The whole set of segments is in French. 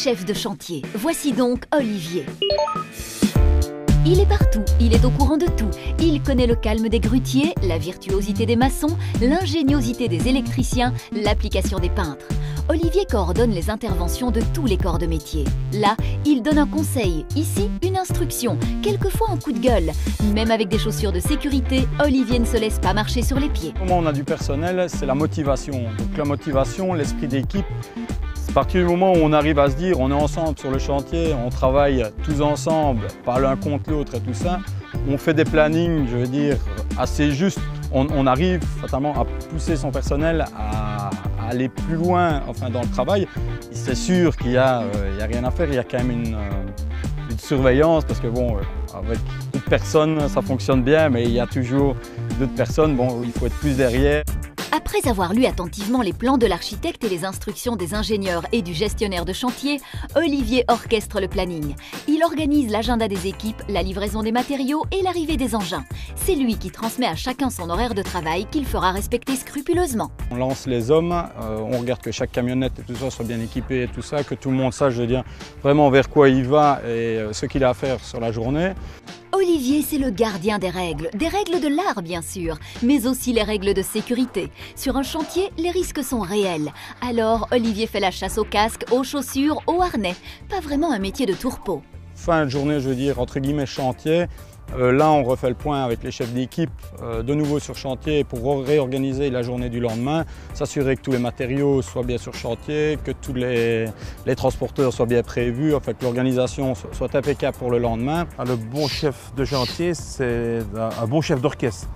chef de chantier. Voici donc Olivier. Il est partout, il est au courant de tout. Il connaît le calme des grutiers, la virtuosité des maçons, l'ingéniosité des électriciens, l'application des peintres. Olivier coordonne les interventions de tous les corps de métier. Là, il donne un conseil, ici une instruction, quelquefois un coup de gueule. Même avec des chaussures de sécurité, Olivier ne se laisse pas marcher sur les pieds. Comment on a du personnel, c'est la motivation. Donc la motivation, l'esprit d'équipe. À partir du moment où on arrive à se dire on est ensemble sur le chantier, on travaille tous ensemble, pas l'un contre l'autre et tout ça, on fait des plannings, je veux dire, assez justes. On arrive fatalement à pousser son personnel à aller plus loin enfin, dans le travail. C'est sûr qu'il n'y a rien à faire, il y a quand même une surveillance parce que bon, avec toute personne ça fonctionne bien, mais il y a toujours d'autres personnes, bon, il faut être plus derrière. Après avoir lu attentivement les plans de l'architecte et les instructions des ingénieurs et du gestionnaire de chantier, Olivier orchestre le planning. Il organise l'agenda des équipes, la livraison des matériaux et l'arrivée des engins. C'est lui qui transmet à chacun son horaire de travail qu'il fera respecter scrupuleusement. On lance les hommes, on regarde que chaque camionnette et tout ça soit bien équipée et tout ça, que tout le monde sache, je veux dire, vraiment vers quoi il va et ce qu'il a à faire sur la journée. Olivier, c'est le gardien des règles de l'art bien sûr, mais aussi les règles de sécurité. Sur un chantier, les risques sont réels. Alors, Olivier fait la chasse au casque, aux chaussures, aux harnais. Pas vraiment un métier de tourpeau. Fin de journée, je veux dire, entre guillemets, chantier. Là, on refait le point avec les chefs d'équipe, de nouveau sur chantier pour réorganiser la journée du lendemain, s'assurer que tous les matériaux soient bien sur chantier, que tous les transporteurs soient bien prévus, enfin, que l'organisation soit impeccable pour le lendemain. Le bon chef de chantier, c'est un bon chef d'orchestre.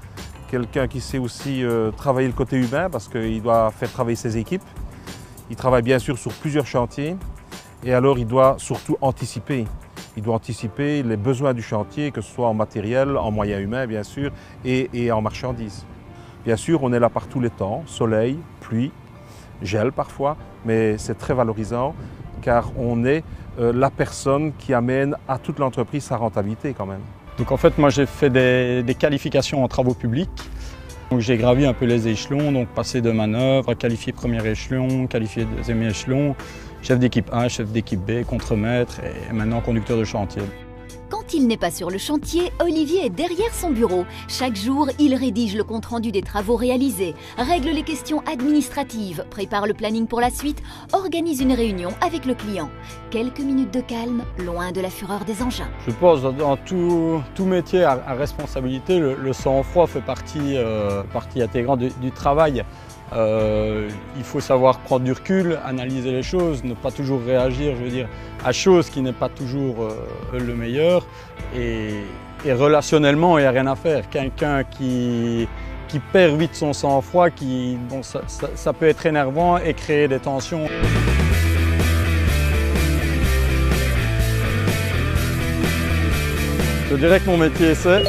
Quelqu'un qui sait aussi travailler le côté humain parce qu'il doit faire travailler ses équipes. Il travaille bien sûr sur plusieurs chantiers et alors il doit surtout anticiper. Il doit anticiper les besoins du chantier, que ce soit en matériel, en moyens humains bien sûr, et en marchandises. Bien sûr, on est là par tous les temps, soleil, pluie, gel parfois, mais c'est très valorisant car on est la personne qui amène à toute l'entreprise sa rentabilité quand même. Donc en fait, moi j'ai fait des qualifications en travaux publics. Donc j'ai gravi un peu les échelons, donc passé de manœuvre, qualifié premier échelon, qualifié deuxième échelon, chef d'équipe A, chef d'équipe B, contremaître et maintenant conducteur de chantier. Quand il n'est pas sur le chantier, Olivier est derrière son bureau. Chaque jour, il rédige le compte-rendu des travaux réalisés, règle les questions administratives, prépare le planning pour la suite, organise une réunion avec le client. Quelques minutes de calme, loin de la fureur des engins. Je pense que dans tout métier à responsabilité, le sang-froid fait partie intégrante du travail. Il faut savoir prendre du recul, analyser les choses, ne pas toujours réagir, je veux dire, à chose qui n'est pas toujours le meilleur. Et relationnellement, il n'y a rien à faire. Quelqu'un qui perd vite son sang-froid, bon, ça peut être énervant et créer des tensions. Je dirais que mon métier, c'est